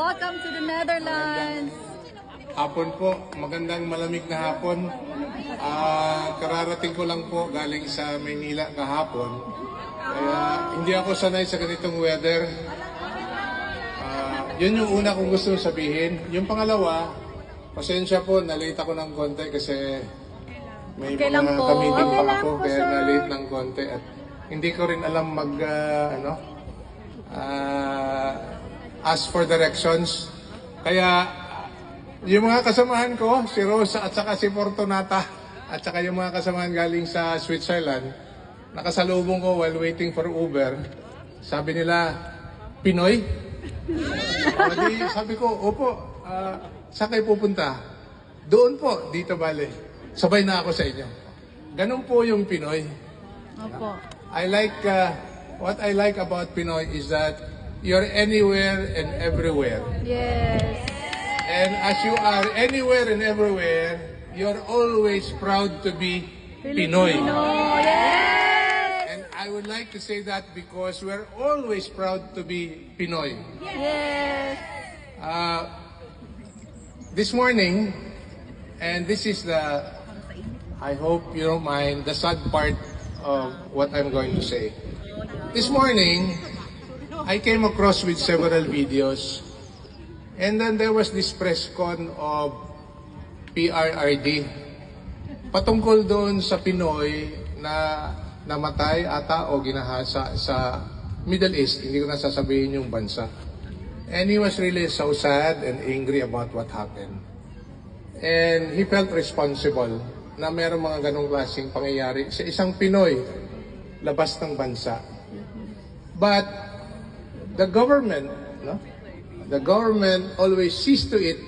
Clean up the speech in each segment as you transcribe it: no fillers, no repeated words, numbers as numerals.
Welcome to the Netherlands. Hapon po, magandang malamig na hapon. Kararating ko lang po galing sa Maynila kahapon. Kaya hindi ako sanay sa ganitong weather. Yun yung una kong gusto sabihin. Yung pangalawa, pasensya po, na-late ako ng konti kasi may Okay mga lang po. ka-meeting Okay pa lang ako, po, kaya sir. na-late ng konti. At hindi ko rin alam ask for directions. Kaya yung mga kasamahan ko, si Rosa at saka si Fortunata, at saka yung mga kasamahan galing sa Switzerland, nakasalubong ko while waiting for Uber. Sabi nila, Pinoy? Sabi ko, opo, saan kayo pupunta? Doon po, dito bale. Sabay na ako sa inyo. Ganun po yung Pinoy. Opo. What I like about Pinoy is that you're anywhere and everywhere. Yes. And as you are anywhere and everywhere, you're always proud to be Pinoy. Yes. And I would like to say that because we're always proud to be Pinoy. Yes. This morning, and this is I hope you don't mind, the sad part of what I'm going to say. This morning, I came across with several videos, and then there was this press con of PRRD patungkol doon sa Pinoy na namatay ata o ginahasa sa Middle East, hindi ko na sasabihin yung bansa. And he was really so sad and angry about what happened. And he felt responsible na mayroong mga ganong klaseng pangyayari sa isang Pinoy labas ng bansa. But the government always sees to it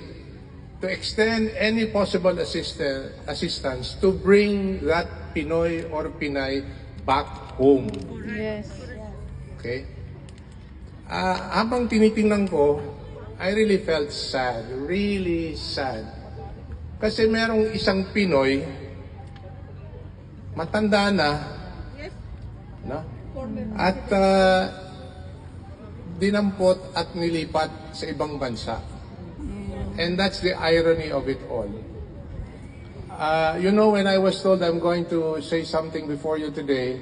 to extend any possible assistance to bring that Pinoy or Pinay back home. Yes. Okay? Habang tinitingnan ko, I really felt sad, really sad. Kasi merong isang Pinoy, matanda na, no? At dinampot at nilipat sa ibang bansa. And that's the irony of it all. When I was told I'm going to say something before you today,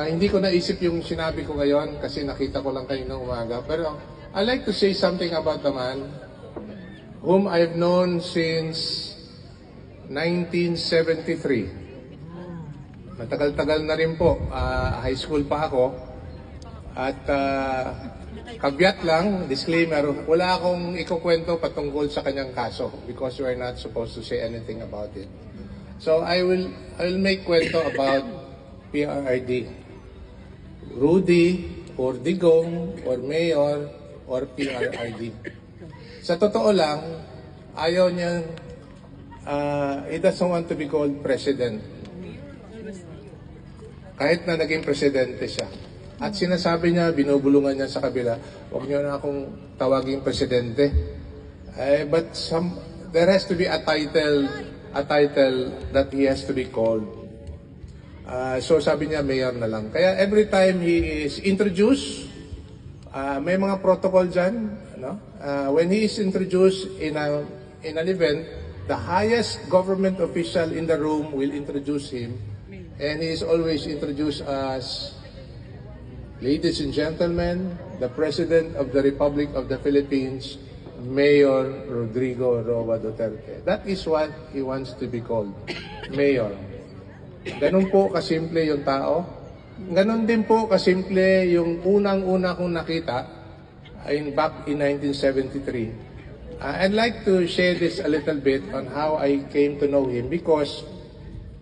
hindi ko naisip yung sinabi ko ngayon kasi nakita ko lang kayo ng umaga. Pero I'd like to say something about the man whom I've known since 1973. Matagal-tagal na rin po. High school pa ako. At kagyat lang, disclaimer, wala akong ikukwento patungkol sa kanyang kaso because we're not supposed to say anything about it. So I will make kwento about PRRD. Rudy, or Digong, or Mayor, or PRRD. Sa totoo lang, ayaw niya, he doesn't want to be called president. Kahit na naging presidente siya. At sinasabi niya, binubulungan niya sa kabila, huwag niyo na akong tawaging presidente. But there has to be a title that he has to be called. So sabi niya, mayor na lang. Kaya every time he is introduced, may mga protocol dyan. When he is introduced in an event, the highest government official in the room will introduce him. And he is always introduced as, ladies and gentlemen, the President of the Republic of the Philippines, Mayor Rodrigo Roa Duterte. That is what he wants to be called, Mayor. Ganun po kasimple yung tao. Ganun din po kasimple yung unang-una kong nakita back in 1973. I'd like to share this a little bit on how I came to know him because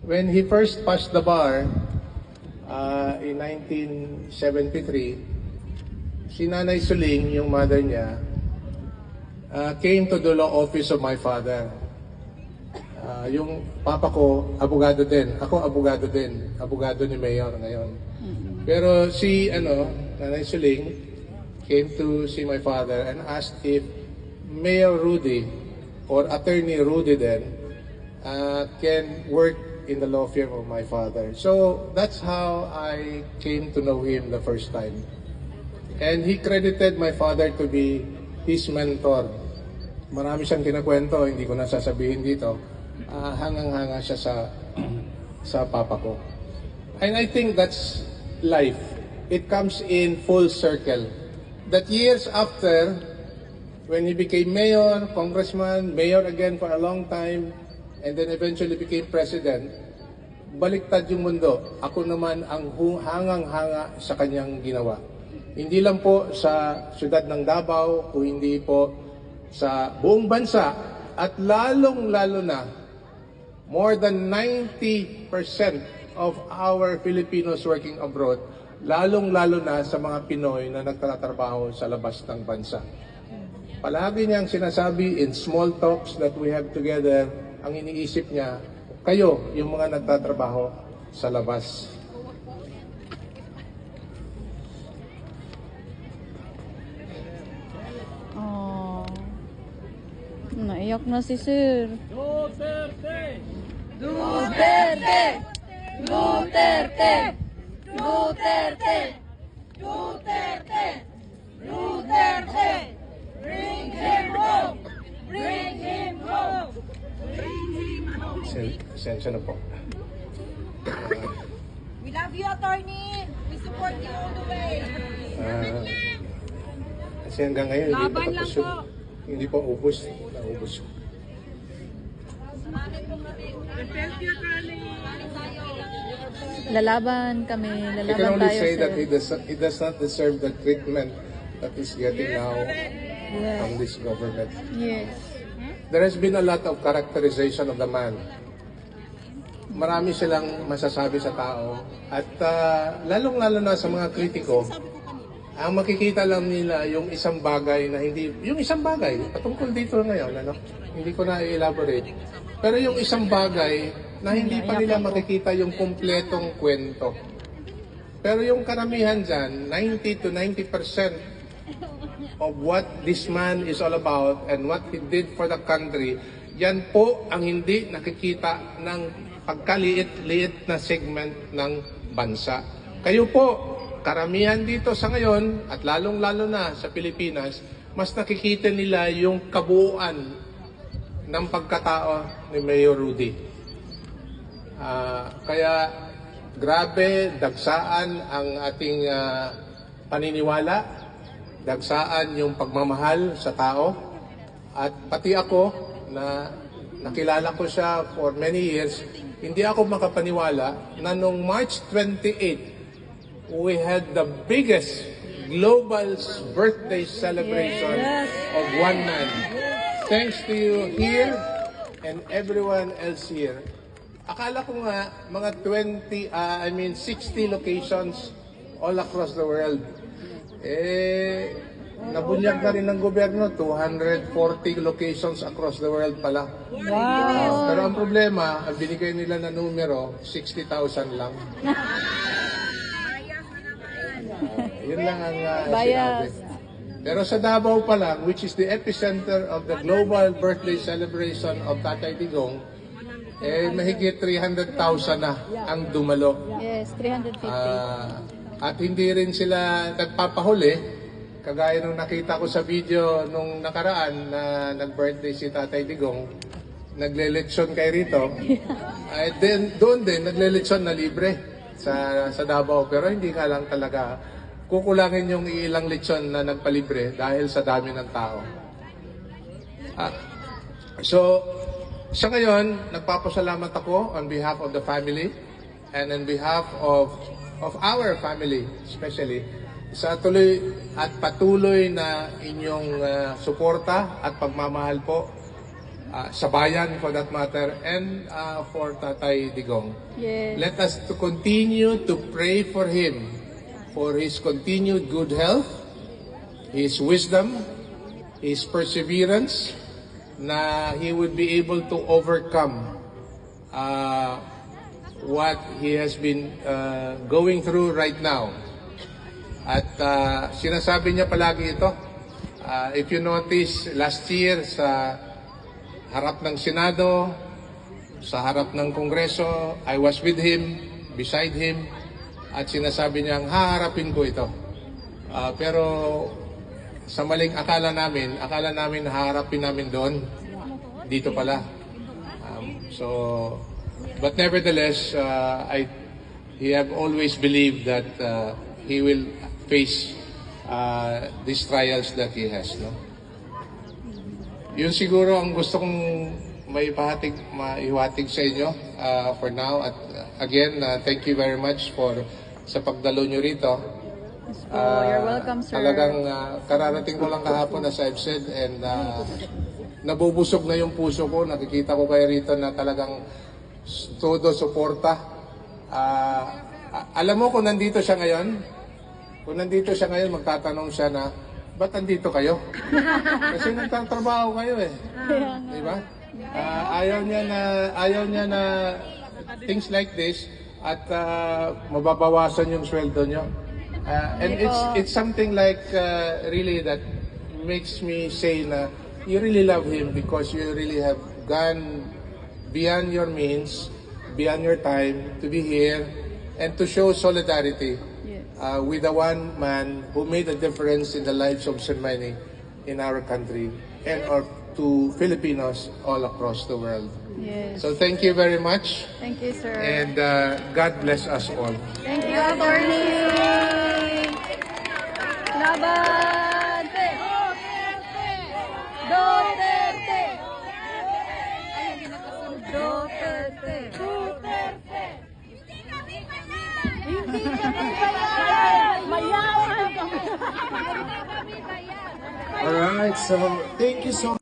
when he first passed the bar in 1973, si Nanay Suling, yung mother niya, came to the law office of my father. Yung papa ko, abogado din. Ako, abogado din. Abogado ni Mayor ngayon. Pero Nanay Suling came to see my father and asked if Mayor Rudy or Attorney Rudy then can work in the law firm of my father. So that's how I came to know him the first time. And he credited my father to be his mentor. Marami siyang kinakwento, hindi ko na sasabihin dito. Hangang-hanga siya sa papa ko. And I think that's life. It comes in full circle. That years after, when he became mayor, congressman, mayor again for a long time, and then eventually became president, baliktad yung mundo. Ako naman ang hangang-hanga sa kanyang ginawa. Hindi lang po sa siyudad ng Davao, kung hindi po sa buong bansa, at lalong-lalo na, more than 90% of our Filipinos working abroad, lalong-lalo na sa mga Pinoy na nagtatrabaho sa labas ng bansa. Palagi niyang sinasabi in small talks that we have together, ang iniisip niya, kayo, yung mga nagtatrabaho sa labas. Oh. Naiyak na si Sir. Duterte! Duterte! Duterte! Duterte! Duterte! Duterte! Bring him home! Bring him home! Sensya na po. We love you, attorney. We support you all the way. Kasi hanggang ngayon, hindi pa Laban lang tapos po. hindi pa ubos. Naubos. Lalaban kami. I can Lalaban only tayo, say Sir. that he does not deserve the treatment that he's getting now Yes. from this government. Yes. There has been a lot of characterization of the man. Marami silang masasabi sa tao at lalong-lalo na sa mga kritiko, ang makikita lang nila yung isang bagay na hindi, yung isang bagay, patungkol dito ngayon, ano? Hindi ko na i-elaborate. Pero yung isang bagay na hindi pa nila makikita yung kumpletong kwento. Pero yung karamihan dyan, 90 to 90% of what this man is all about and what he did for the country, yan po ang hindi nakikita ng pagkaliit-liit na segment ng bansa. Kayo po, karamihan dito sa ngayon, at lalong-lalo na sa Pilipinas, mas nakikita nila yung kabuuan ng pagkatao ni Mayor Rudy. Kaya grabe, dagsaan ang ating paniniwala, dagsaan yung pagmamahal sa tao, at pati ako na nakilala ko siya for many years, hindi ako makapaniwala na noong March 28, we had the biggest global birthday celebration of one man. Thanks to you here and everyone else here. Akala ko nga mga 60 locations all across the world. Nabunyag na rin ng gobyerno, 240 locations across the world pala. Wow. Pero ang problema, ang binigay nila na numero, 60,000 lang. Yun lang ang Bias. sinabi. Pero sa Davao pa lang, which is the epicenter of the global birthday celebration of Tatay Digong, mahigit 300,000 na ang dumalo. Yes, 350. At hindi rin sila nagpapahuli, kagaya nung nakita ko sa video nung nakaraan na nag-birthday si Tatay Digong, nagle-lechon kay rito. Doon din, nagle-lechon na libre sa Davao. Pero hindi nga lang talaga kukulangin yung ilang lechon na nagpalibre dahil sa dami ng tao. So, sa ngayon, nagpapasalamat ako on behalf of the family and on behalf of our family especially sa tuloy at patuloy na inyong suporta at pagmamahal po sa bayan for that matter and for Tatay Digong. Yes. Let us to continue to pray for him, for his continued good health, his wisdom, his perseverance, na he would be able to overcome what he has been going through right now. At sinasabi niya palagi ito. If you notice, last year sa harap ng Senado, sa harap ng Kongreso, I was with him, beside him, at sinasabi niya, haharapin ko ito. Pero sa maling akala namin haharapin namin doon. Dito pala. But nevertheless, he have always believed that he will face these trials that he has. No? Yun siguro ang gusto kong maihawatig sa inyo for now. At again, thank you very much sa pagdalo nyo rito. You're welcome, sir. Talagang kararating ko lang kahapon as I've said, and nabubusog na yung puso ko. Nakikita ko kayo rito na talagang todo suporta. Alam mo kung nandito siya ngayon, magtatanong siya na, ba't nandito kayo? Kasi nagtatrabaho kayo eh. Di ba? Ayaw niya na things like this at mababawasan yung sweldo niyo. And it's something like really that makes me say na you really love him because you really have gone beyond your means, beyond your time to be here and to show solidarity with the one man who made a difference in the lives of so many in our country and or to Filipinos all across the world. Yes. So thank you very much, Thank you, sir. and God bless us all. Thank you, attorney. Laban! Duterte! Duterte! Duterte! Hindi kami bayan! Mayaman kami! All right, so thank you so